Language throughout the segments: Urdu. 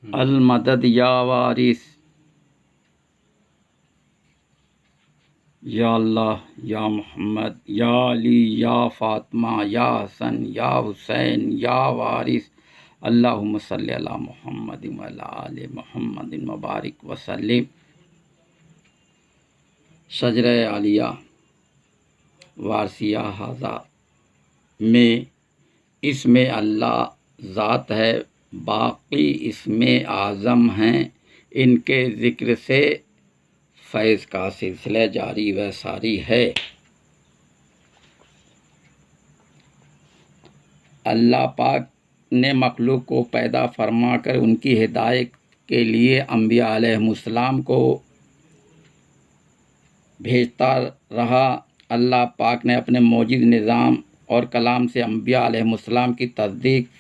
المدد یا وارث، یا اللہ، یا محمد، یا علی، یا فاطمہ، یا حسن، یا حسین، یا وارث، اللہم صلی علی محمد وعلی آل محمد مبارک وسلم۔ شجرہ عالیہ وارثیہ ھذا میں اسم اللہ ذات ہے، باقی اسم اعظم ہیں، ان کے ذکر سے فیض کا سلسلہ جاری و ساری ہے۔ اللہ پاک نے مخلوق کو پیدا فرما کر ان کی ہدایت کے لیے انبیاء علیہ السلام کو بھیجتا رہا۔ اللہ پاک نے اپنے موجز نظام اور کلام سے انبیاء علیہ السلام کی تصدیق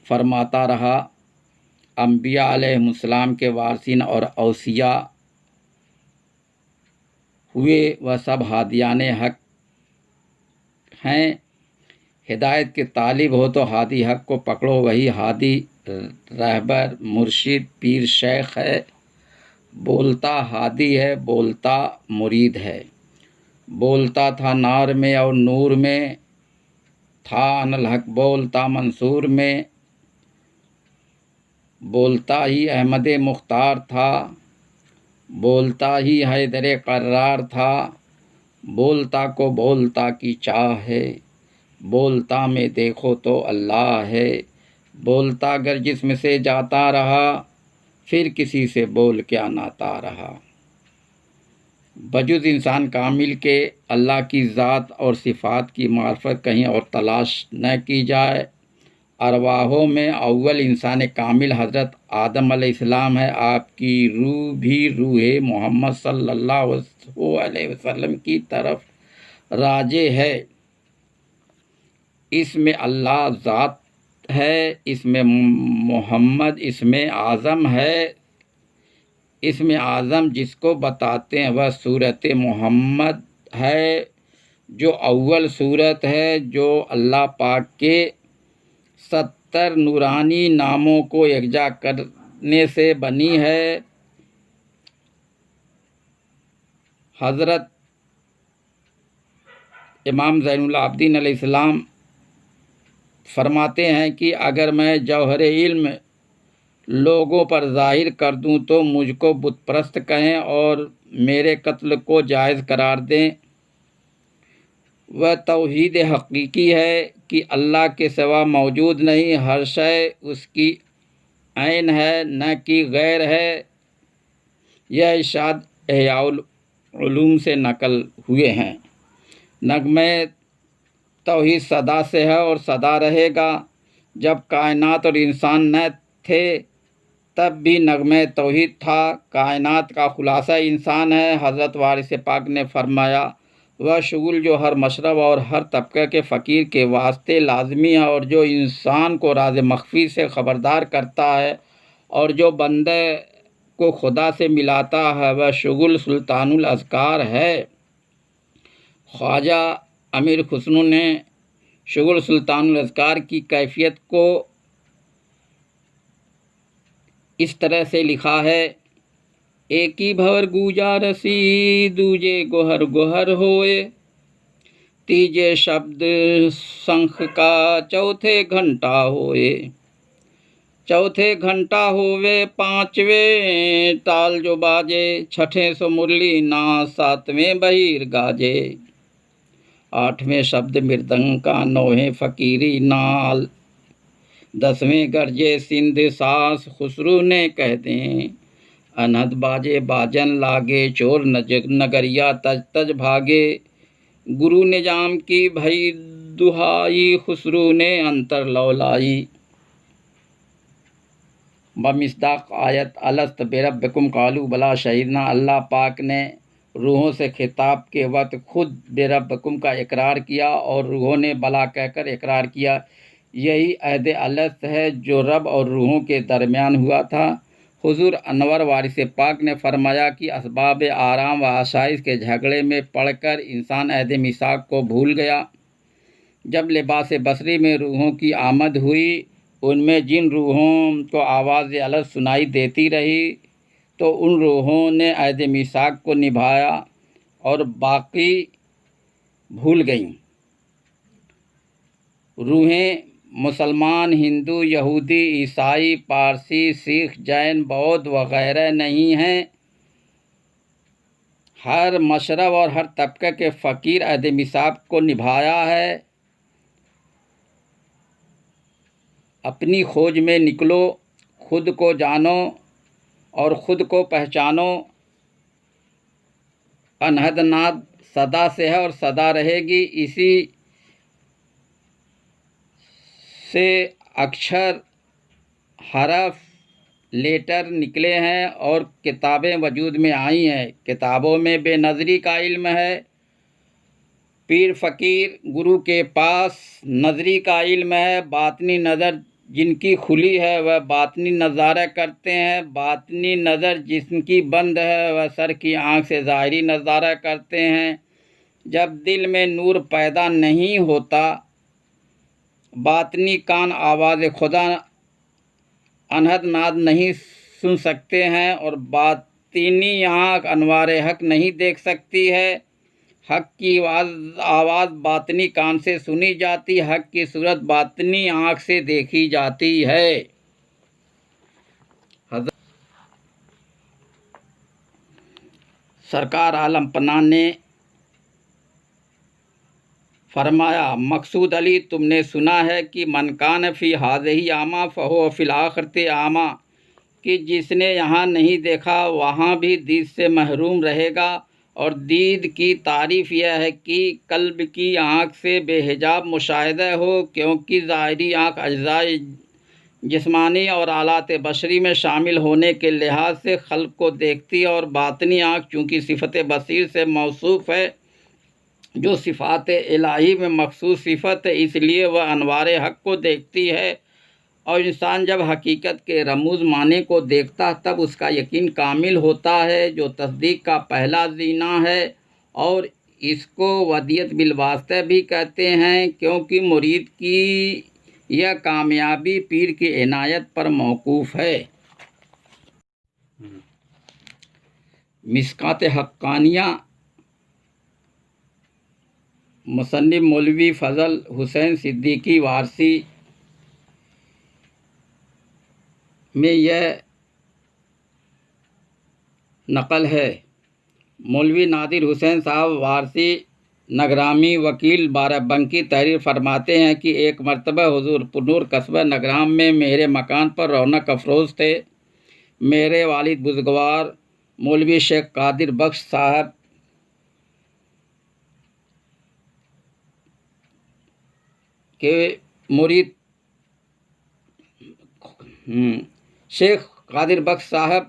فرماتا رہا۔ انبیاء علیہ السلام کے وارثین اور اوصیاء ہوئے وہ سب ہادیان حق ہیں۔ ہدایت کے طالب ہو تو ہادی حق کو پکڑو، وہی ہادی رہبر مرشد پیر شیخ ہے۔ بولتا ہادی ہے، بولتا مرید ہے۔ بولتا تھا نار میں اور نور میں، تھا ان الحق بولتا منصور میں۔ بولتا ہی احمد مختار تھا، بولتا ہی حیدر قرار تھا۔ بولتا کو بولتا کی چاہ ہے، بولتا میں دیکھو تو اللہ ہے۔ بولتا اگر جسم سے جاتا رہا، پھر کسی سے بول کیا ناتا رہا۔ بجز انسان کامل کے اللہ کی ذات اور صفات کی معرفت کہیں اور تلاش نہ کی جائے۔ ارواحوں میں اول انسان کامل حضرت آدم علیہ السلام ہے۔ آپ کی روح بھی روح محمد صلی اللہ علیہ وسلم کی طرف راجع ہے۔ اس میں اللہ ذات ہے، اس میں محمد اسم اعظم ہے۔ اسم اعظم جس کو بتاتے ہیں وہ صورت محمد ہے، جو اول صورت ہے، جو اللہ پاک کے 70 نورانی ناموں کو یکجا کرنے سے بنی ہے۔ حضرت امام زین العابدین علیہ السلام فرماتے ہیں کہ اگر میں جوہر علم لوگوں پر ظاہر کر دوں تو مجھ کو بت پرست کہیں اور میرے قتل کو جائز قرار دیں۔ وہ توحید حقیقی ہے کہ اللہ کے سوا موجود نہیں، ہر شے اس کی عین ہے، نہ کہ غیر ہے۔ یہ ارشاد احیاء العلوم سے نقل ہوئے ہیں۔ نغمہ توحید سدا سے ہے اور سدا رہے گا۔ جب کائنات اور انسان نہ تھے تب بھی نغمہ توحید تھا۔ کائنات کا خلاصہ انسان ہے۔ حضرت وارث پاک نے فرمایا، وہ شغل جو ہر مشرب اور ہر طبقے کے فقیر کے واسطے لازمی ہے اور جو انسان کو راز مخفی سے خبردار کرتا ہے اور جو بندے کو خدا سے ملاتا ہے، وہ شغل سلطان الاذکار ہے۔ خواجہ امیر خسرو نے شغل سلطان الاذکار کی کیفیت کو اس طرح سے لکھا ہے: ایک ہی بھور گوجا رسی، دوجے گوہر گوہر ہوئے، تیجے شبد شنخ کا، چوتھے گھنٹا ہوئے، چوتھے گھنٹا ہوئے، پانچویں تال جو باجے، چھٹھیں سو مرلی ناز، ساتویں بہیر گاجے، آٹھویں شبد مردنگ کا، نویں فقیری نال، دسویں گرجے سندھ ساس، خسرو نے کہہ دیں انہد باجے باجن لاگے، چور نگریا تج تج بھاگے، گرو نظام کی بھئی دہائی، خسرو نے انتر لولائی۔ بمصداق آیت الست بربکم قالوا بلی شہدنا، اللہ پاک نے روحوں سے خطاب کے وقت خود بربکم کا اقرار کیا اور روحوں نے بلا کہہ کر اقرار کیا۔ یہی عہد الست ہے جو رب اور روحوں کے درمیان ہوا تھا۔ حضور انور وارث پاک نے فرمایا کہ اسباب آرام و آسائش کے جھگڑے میں پڑ کر انسان عہد میثاق کو بھول گیا۔ جب لباس بصری میں روحوں کی آمد ہوئی ان میں جن روحوں کو آواز الگ سنائی دیتی رہی تو ان روحوں نے عہد میثاق کو نبھایا اور باقی بھول گئیں۔ روحیں مسلمان، ہندو، یہودی، عیسائی، پارسی، سکھ، جین، بودھ وغیرہ نہیں ہیں۔ ہر مشرب اور ہر طبقے کے فقیر عہد میثاق کو نبھایا ہے۔ اپنی کھوج میں نکلو، خود کو جانو اور خود کو پہچانو۔ انہد ناد سدا سے ہے اور سدا رہے گی۔ اسی سے اکشر، حرف، لیٹر نکلے ہیں اور کتابیں وجود میں آئی ہیں۔ کتابوں میں بے نظری کا علم ہے، پیر فقیر گرو کے پاس نظری کا علم ہے۔ باطنی نظر جن کی کھلی ہے وہ باطنی نظارہ کرتے ہیں، باطنی نظر جن کی بند ہے وہ سر کی آنکھ سے ظاہری نظارہ کرتے ہیں۔ جب دل میں نور پیدا نہیں ہوتا، باطنی کان آواز خدا انہد ناد نہیں سن سکتے ہیں اور باطنی آنکھ انوار حق نہیں دیکھ سکتی ہے۔ حق کی آواز باطنی کان سے سنی جاتی، حق کی صورت باطنی آنکھ سے دیکھی جاتی ہے۔ حضرت سرکار عالم پناہ نے فرمایا، مقصود علی تم نے سنا ہے کہ من کان فی ہذہ اعمیٰ فہو فی الآخرۃ اعمیٰ، کہ جس نے یہاں نہیں دیکھا وہاں بھی دید سے محروم رہے گا۔ اور دید کی تعریف یہ ہے کہ قلب کی آنکھ سے بے حجاب مشاہدہ ہو، کیونکہ ظاہری آنکھ اجزاء جسمانی اور آلات بشری میں شامل ہونے کے لحاظ سے خلق کو دیکھتی ہے، اور باطنی آنکھ چونکہ صفت بصیر سے موصوف ہے جو صفات الہی میں مخصوص صفت ہے، اس لیے وہ انوار حق کو دیکھتی ہے۔ اور انسان جب حقیقت کے رموز معنی کو دیکھتا تب اس کا یقین کامل ہوتا ہے، جو تصدیق کا پہلا زینہ ہے، اور اس کو ودیت بالواسطہ بھی کہتے ہیں، کیونکہ مرید کی یہ کامیابی پیر کی عنایت پر موقوف ہے۔ مشکوٰۃ حقانیہ، مصنف مولوی فضل حسین صدیقی وارثی میں یہ نقل ہے۔ مولوی نادر حسین صاحب وارثی نگرامی وکیل بارہ-بنکی تحریر فرماتے ہیں کہ ایک مرتبہ حضور پرنور قصبہ نگرام میں میرے مکان پر رونق افروز تھے۔ میرے والد بزرگوار مولوی شیخ قادر بخش صاحب کے مرید شیخ قادر بخش صاحب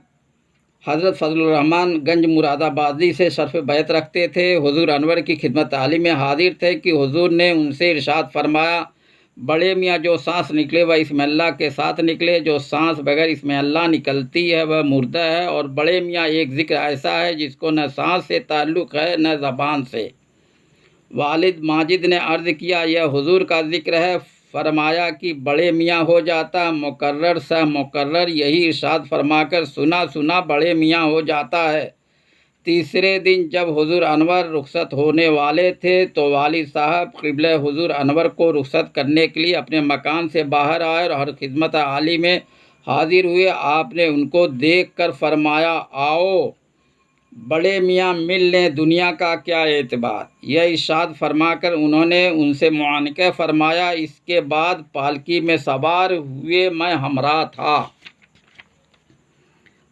حضرت فضل الرحمن گنج مراد آبادی سے شرف بیعت رکھتے تھے۔ حضور انور کی خدمت عالی میں حاضر تھے کہ حضور نے ان سے ارشاد فرمایا، بڑے میاں جو سانس نکلے وہ اسم اللہ کے ساتھ نکلے، جو سانس بغیر اسم اللہ نکلتی ہے وہ مردہ ہے۔ اور بڑے میاں ایک ذکر ایسا ہے جس کو نہ سانس سے تعلق ہے نہ زبان سے۔ والد ماجد نے عرض کیا، یہ حضور کا ذکر ہے؟ فرمایا کہ بڑے میاں ہو جاتا مقرر سہ مقرر، یہی ارشاد فرما کر سنا سنا بڑے میاں ہو جاتا ہے۔ تیسرے دن جب حضور انور رخصت ہونے والے تھے تو والد صاحب قبلہ حضور انور کو رخصت کرنے کے لیے اپنے مکان سے باہر آئے اور ہر خدمت عالی میں حاضر ہوئے۔ آپ نے ان کو دیکھ کر فرمایا، آؤ بڑے میاں مل لیں، دنیا کا کیا اعتبار۔ یہ ارشاد فرما کر انہوں نے ان سے معانقہ فرمایا۔ اس کے بعد پالکی میں سوار ہوئے، میں ہمراہ تھا۔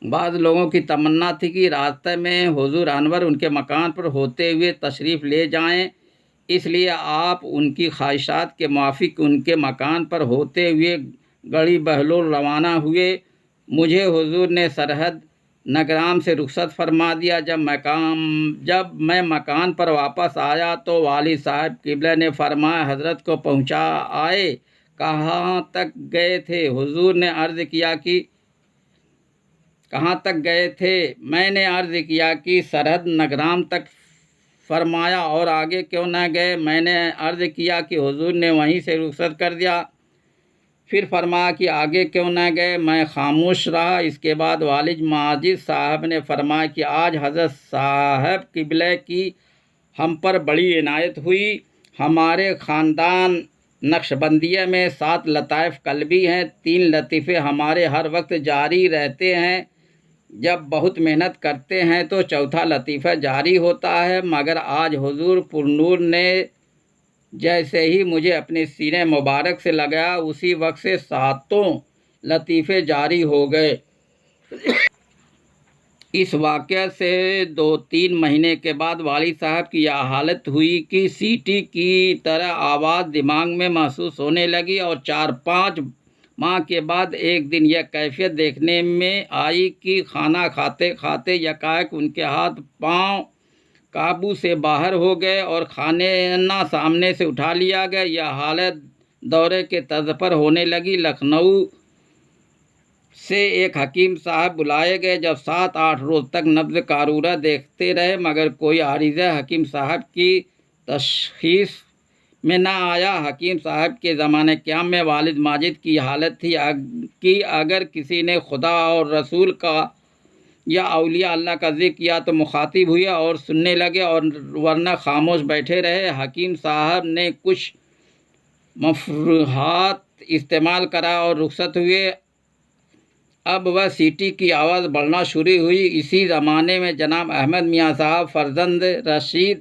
بعض لوگوں کی تمنا تھی کہ راستے میں حضور انور ان کے مکان پر ہوتے ہوئے تشریف لے جائیں، اس لیے آپ ان کی خواہشات کے موافق ان کے مکان پر ہوتے ہوئے گڑھی بہلول روانہ ہوئے۔ مجھے حضور نے سرحد نگرام سے رخصت فرما دیا۔ جب میں مکان پر واپس آیا تو والد صاحب قبلہ نے فرمایا، حضرت کو پہنچا آئے؟ کہاں تک گئے تھے؟ حضور نے عرض کیا کہ کہاں تک گئے تھے؟ میں نے عرض کیا کہ سرحد نگرام تک۔ فرمایا، اور آگے کیوں نہ گئے؟ میں نے عرض کیا کہ حضور نے وہیں سے رخصت کر دیا۔ پھر فرمایا کہ آگے کیوں نہ گئے؟ میں خاموش رہا۔ اس کے بعد والد ماجد صاحب نے فرمایا کہ آج حضرت صاحب قبلہ کی ہم پر بڑی عنایت ہوئی۔ ہمارے خاندان نقشبندیہ میں 7 لطائف قلبی ہیں، 3 لطیفے ہمارے ہر وقت جاری رہتے ہیں۔ جب بہت محنت کرتے ہیں تو چوتھا لطیفہ جاری ہوتا ہے، مگر آج حضور پرنور نے جیسے ہی مجھے اپنے سینے مبارک سے لگایا، اسی وقت سے 7 لطیفے جاری ہو گئے۔ اس واقعہ سے 2-3 مہینے کے بعد والد صاحب کی یہ حالت ہوئی کہ سیٹی کی طرح آواز دماغ میں محسوس ہونے لگی، اور 4-5 ماہ کے بعد ایک دن یہ کیفیت دیکھنے میں آئی کہ کھانا کھاتے کھاتے یکایک ان کے ہاتھ پاؤں قابو سے باہر ہو گئے اور کھانا سامنے سے اٹھا لیا گیا۔ یہ حالت دورے کے طرز پر ہونے لگی۔ لکھنؤ سے ایک حکیم صاحب بلائے گئے، جب 7-8 روز تک نبض قارورہ دیکھتے رہے مگر کوئی عارضہ حکیم صاحب کی تشخیص میں نہ آیا۔ حکیم صاحب کے زمانہ قیام میں والد ماجد کی حالت تھی کہ اگر کسی نے خدا اور رسول کا یا اولیاء اللہ کا ذکر کیا تو مخاطب ہوئے اور سننے لگے، اور ورنہ خاموش بیٹھے رہے۔ حکیم صاحب نے کچھ مفروحات استعمال کرا اور رخصت ہوئے۔ اب وہ سیٹی کی آواز بڑھنا شروع ہوئی۔ اسی زمانے میں جناب احمد میاں صاحب فرزند رشید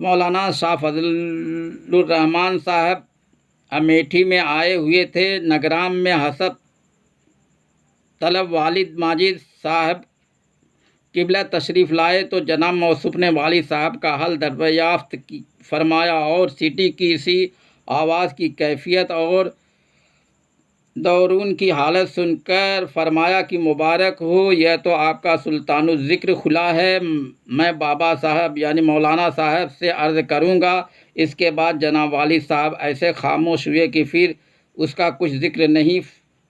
مولانا شاہ فضل الرحمن صاحب امیٹھی میں آئے ہوئے تھے۔ نگرام میں حسب طلب والد ماجد صاحب قبلہ تشریف لائے تو جناب موصوف نے والد صاحب کا حال دریافت فرمایا اور سیٹی کی اسی آواز کی کیفیت اور دورون کی حالت سن کر فرمایا کہ مبارک ہو، یہ تو آپ کا سلطان الذکر کھلا ہے۔ میں بابا صاحب یعنی مولانا صاحب سے عرض کروں گا۔ اس کے بعد جناب والد صاحب ایسے خاموش ہوئے کہ پھر اس کا کچھ ذکر نہیں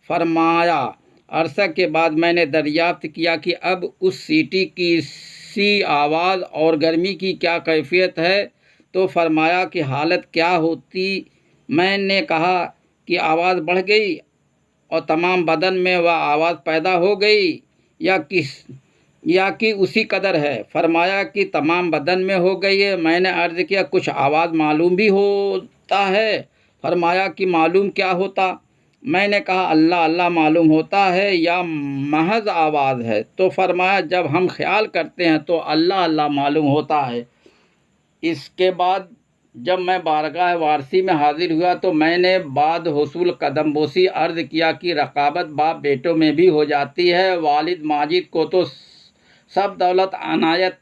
فرمایا۔ عرصہ کے بعد میں نے دریافت کیا کہ اب اس سیٹی کی سی آواز اور گرمی کی کیا کیفیت ہے، تو فرمایا کہ حالت کیا ہوتی؟ میں نے کہا کہ آواز بڑھ گئی اور تمام بدن میں وہ آواز پیدا ہو گئی یا کہ اسی قدر ہے؟ فرمایا کہ تمام بدن میں ہو گئی ہے۔ میں نے عرض کیا کچھ آواز معلوم بھی ہوتا ہے؟ فرمایا کہ معلوم کیا ہوتا؟ میں نے کہا اللہ اللہ معلوم ہوتا ہے یا محض آواز ہے؟ تو فرمایا جب ہم خیال کرتے ہیں تو اللہ اللہ معلوم ہوتا ہے۔ اس کے بعد جب میں بارگاہ وارسی میں حاضر ہوا تو میں نے بعد حصول قدم بوسی عرض کیا کہ رقابت باپ بیٹوں میں بھی ہو جاتی ہے۔ والد ماجد کو تو سب دولت عنایت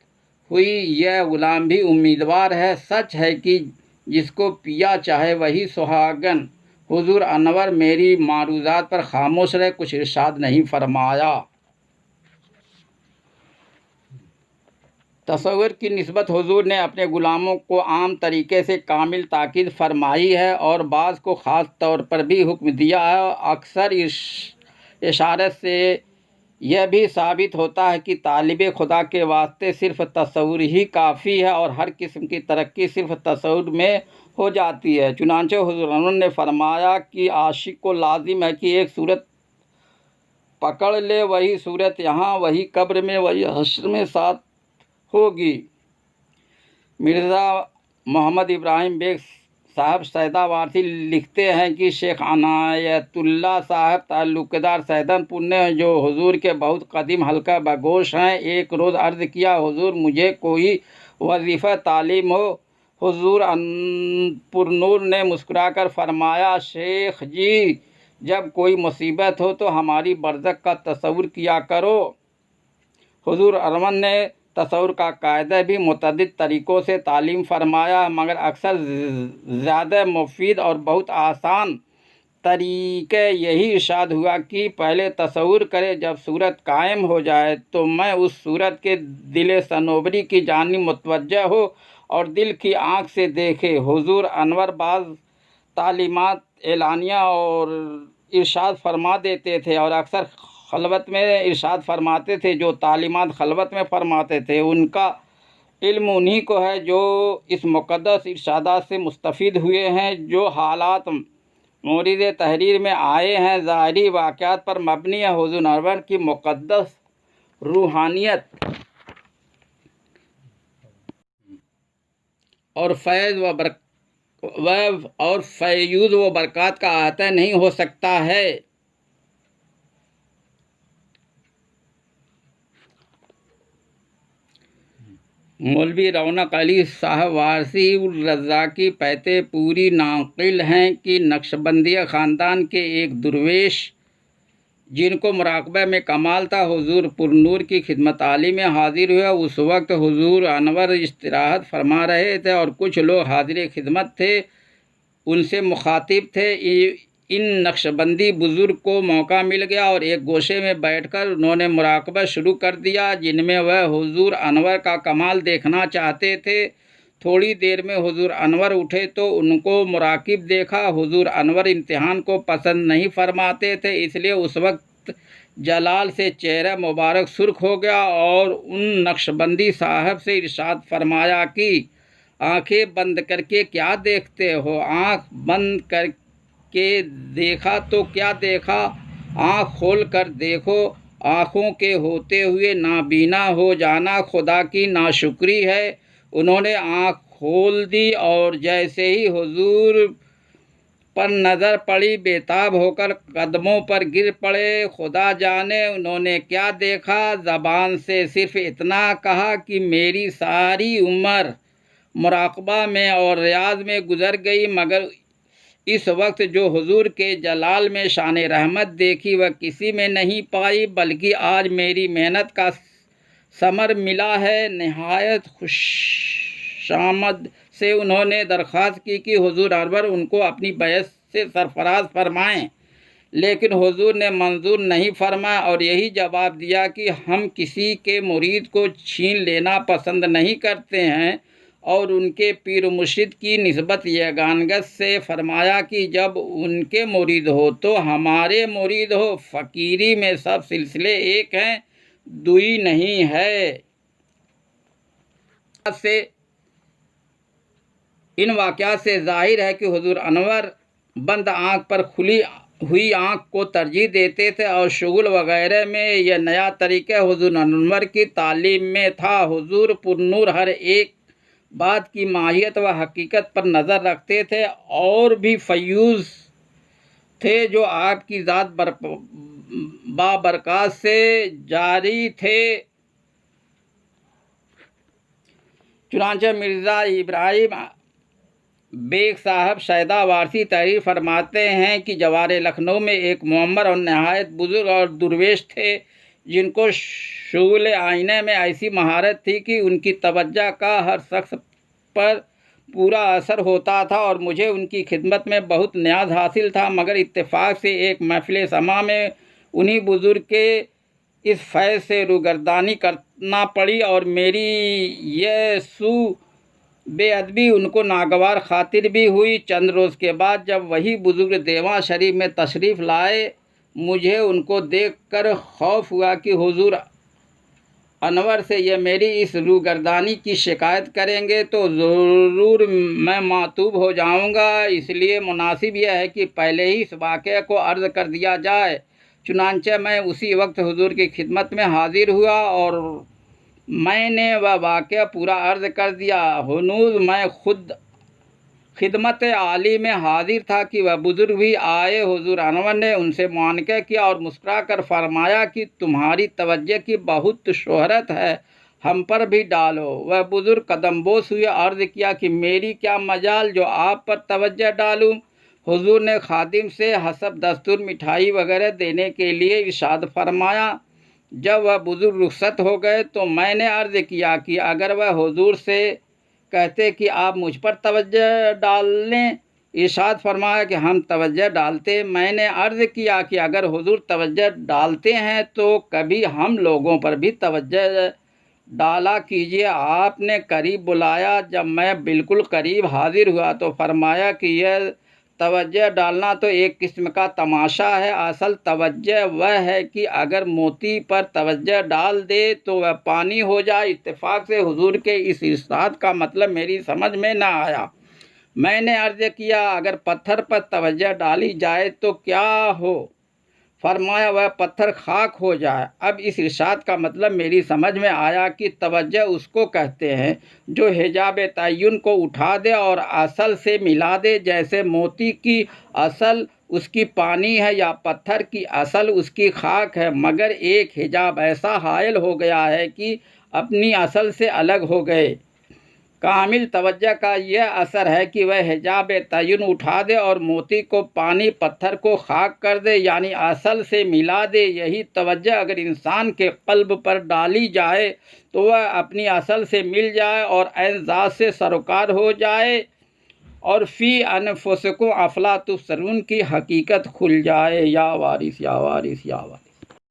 ہوئی، یہ غلام بھی امیدوار ہے۔ سچ ہے کہ جس کو پیا چاہے وہی سہاگن۔ حضور انور میری معروضات پر خاموش رہے، کچھ ارشاد نہیں فرمایا۔ تصور کی نسبت حضور نے اپنے غلاموں کو عام طریقے سے کامل تاکید فرمائی ہے اور بعض کو خاص طور پر بھی حکم دیا ہے۔ اکثر اشارت سے یہ بھی ثابت ہوتا ہے کہ طالب خدا کے واسطے صرف تصور ہی کافی ہے اور ہر قسم کی ترقی صرف تصور میں ہو جاتی ہے۔ چنانچہ حضور انور نے فرمایا کہ عاشق کو لازم ہے کہ ایک صورت پکڑ لے، وہی صورت یہاں، وہی قبر میں، وہی حشر میں ساتھ ہوگی۔ مرزا محمد ابراہیم بیگ صاحب سیدہ وارسی لکھتے ہیں کہ شیخ عنایت اللہ صاحب تعلقدار سیدن پور نے، جو حضور کے بہت قدیم حلقہ بگوش ہیں، ایک روز عرض کیا حضور مجھے کوئی وظیفہ تعلیم ہو۔ حضور پرنور نے مسکرا کر فرمایا شیخ جی جب کوئی مصیبت ہو تو ہماری برزخ کا تصور کیا کرو۔ حضور انور نے تصور کا قاعدہ بھی متعدد طریقوں سے تعلیم فرمایا، مگر اکثر زیادہ مفید اور بہت آسان طریقے یہی ارشاد ہوا کہ پہلے تصور کرے، جب صورت قائم ہو جائے تو میں اس صورت کے دل صنوبری کی جانب متوجہ ہو اور دل کی آنکھ سے دیکھے۔ حضور انور بعض تعلیمات اعلانیہ اور ارشاد فرما دیتے تھے اور اکثر خلوت میں ارشاد فرماتے تھے۔ جو تعلیمات خلوت میں فرماتے تھے ان کا علم انہی کو ہے جو اس مقدس ارشادات سے مستفید ہوئے ہیں۔ جو حالات مورد تحریر میں آئے ہیں، ظاہری واقعات پر مبنی ہے۔ حضور انور کی مقدس روحانیت اور فیض و برکات کا احاطہ نہیں ہو سکتا ہے۔ مولوی رونق علی صاحب وارثی الرزاقی پیتے پوری ناقل ہیں کہ نقشبندیہ خاندان کے ایک درویش جن کو مراقبہ میں کمال تھا، حضور پرنور کی خدمت عالی میں حاضر ہوئے۔ اس وقت حضور انور استراحت فرما رہے تھے اور کچھ لوگ حاضر خدمت تھے، ان سے مخاطب تھے۔ ان نقشبندی بزرگ کو موقع مل گیا اور ایک گوشے میں بیٹھ کر انہوں نے مراقبہ شروع کر دیا، جن میں وہ حضور انور کا کمال دیکھنا چاہتے تھے۔ تھوڑی دیر میں حضور انور اٹھے تو ان کو مراقب دیکھا۔ حضور انور امتحان کو پسند نہیں فرماتے تھے، اس لیے اس وقت جلال سے چہرہ مبارک سرخ ہو گیا اور ان نقشبندی صاحب سے ارشاد فرمایا کہ آنکھیں بند کر کے کیا دیکھتے ہو؟ آنکھ بند کر کے دیکھا تو کیا دیکھا؟ آنکھ کھول کر دیکھو۔ آنکھوں کے ہوتے ہوئے نابینا ہو جانا خدا کی ناشکری ہے۔ انہوں نے آنکھ کھول دی اور جیسے ہی حضور پر نظر پڑی بےتاب ہو کر قدموں پر گر پڑے۔ خدا جانے انہوں نے کیا دیکھا، زبان سے صرف اتنا کہا کہ میری ساری عمر مراقبہ میں اور ریاض میں گزر گئی، مگر اس وقت جو حضور کے جلال میں شان رحمت دیکھی وہ کسی میں نہیں پائی، بلکہ آج میری محنت کا ثمر ملا ہے۔ نہایت خوشامد سے انہوں نے درخواست کی کہ حضور انور ان کو اپنی بیعت سے سرفراز فرمائیں، لیکن حضور نے منظور نہیں فرمایا اور یہی جواب دیا کہ ہم کسی کے مرید کو چھین لینا پسند نہیں کرتے ہیں، اور ان کے پیر و مرشد کی نسبت یگانگت سے فرمایا کہ جب ان کے مرید ہو تو ہمارے مرید ہو۔ فقیری میں سب سلسلے ایک ہیں، دوئی نہیں ہے۔ ان واقعات سے ظاہر ہے کہ حضور انور بند آنکھ پر کھلی ہوئی آنکھ کو ترجیح دیتے تھے اور شغل وغیرہ میں یہ نیا طریقہ حضور انور کی تعلیم میں تھا۔ حضور پرنور ہر ایک بات کی ماہیت و حقیقت پر نظر رکھتے تھے اور بھی فیوز تھے جو آپ کی ذات بابرکات سے جاری تھے۔ چنانچہ مرزا ابراہیم بیگ صاحب شیدا وارثی تحریر فرماتے ہیں کہ جوار لکھنؤ میں ایک معمر اور نہایت بزرگ اور درویش تھے، جن کو شغل آئینے میں ایسی مہارت تھی کہ ان کی توجہ کا ہر شخص پر پورا اثر ہوتا تھا اور مجھے ان کی خدمت میں بہت نیاز حاصل تھا، مگر اتفاق سے ایک محفل سماع میں انہی بزرگ کے اس فیض سے روگردانی کرنا پڑی اور میری یہ سو بے ادبی ان کو ناگوار خاطر بھی ہوئی۔ چند روز کے بعد جب وہی بزرگ دیواں شریف میں تشریف لائے، مجھے ان کو دیکھ کر خوف ہوا کہ حضور انور سے یہ میری اس روگردانی کی شکایت کریں گے تو ضرور میں معتوب ہو جاؤں گا، اس لیے مناسب یہ ہے کہ پہلے ہی اس واقعے کو عرض کر دیا جائے۔ چنانچہ میں اسی وقت حضور کی خدمت میں حاضر ہوا اور میں نے وہ واقعہ پورا عرض کر دیا۔ ہنوز میں خود خدمت عالی میں حاضر تھا کہ وہ بزرگ بھی آئے۔ حضور انور نے ان سے معانقہ کیا اور مسکرا کر فرمایا کہ تمہاری توجہ کی بہت شہرت ہے، ہم پر بھی ڈالو۔ وہ بزرگ قدم بوس ہوئے، عرض کیا کہ میری کیا مجال جو آپ پر توجہ ڈالوں۔ حضور نے خادم سے حسب دستور مٹھائی وغیرہ دینے کے لیے ارشاد فرمایا۔ جب وہ بزرگ رخصت ہو گئے تو میں نے عرض کیا کہ اگر وہ حضور سے کہتے کہ آپ مجھ پر توجہ ڈال لیں۔ ارشاد فرمایا کہ ہم توجہ ڈالتے۔ میں نے عرض کیا کہ اگر حضور توجہ ڈالتے ہیں تو کبھی ہم لوگوں پر بھی توجہ ڈالا کیجیے۔ آپ نے قریب بلایا۔ جب میں بالکل قریب حاضر ہوا تو فرمایا کہ یہ توجہ ڈالنا تو ایک قسم کا تماشا ہے، اصل توجہ وہ ہے کہ اگر موتی پر توجہ ڈال دے تو وہ پانی ہو جائے۔ اتفاق سے حضور کے اس ارشاد کا مطلب میری سمجھ میں نہ آیا۔ میں نے عرض کیا اگر پتھر پر توجہ ڈالی جائے تو کیا ہو؟ فرمایا وہ پتھر خاک ہو جائے۔ اب اس ارشاد کا مطلب میری سمجھ میں آیا کہ توجہ اس کو کہتے ہیں جو حجاب تعین کو اٹھا دے اور اصل سے ملا دے، جیسے موتی کی اصل اس کی پانی ہے یا پتھر کی اصل اس کی خاک ہے، مگر ایک حجاب ایسا حائل ہو گیا ہے کہ اپنی اصل سے الگ ہو گئے۔ کامل توجہ کا یہ اثر ہے کہ وہ حجاب تعین اٹھا دے اور موتی کو پانی، پتھر کو خاک کر دے، یعنی اصل سے ملا دے۔ یہی توجہ اگر انسان کے قلب پر ڈالی جائے تو وہ اپنی اصل سے مل جائے اور عین ذات سے سروکار ہو جائے اور فی انفسکم افلا تبصرون کی حقیقت کھل جائے۔ یا وارث یا وارث یا وارث۔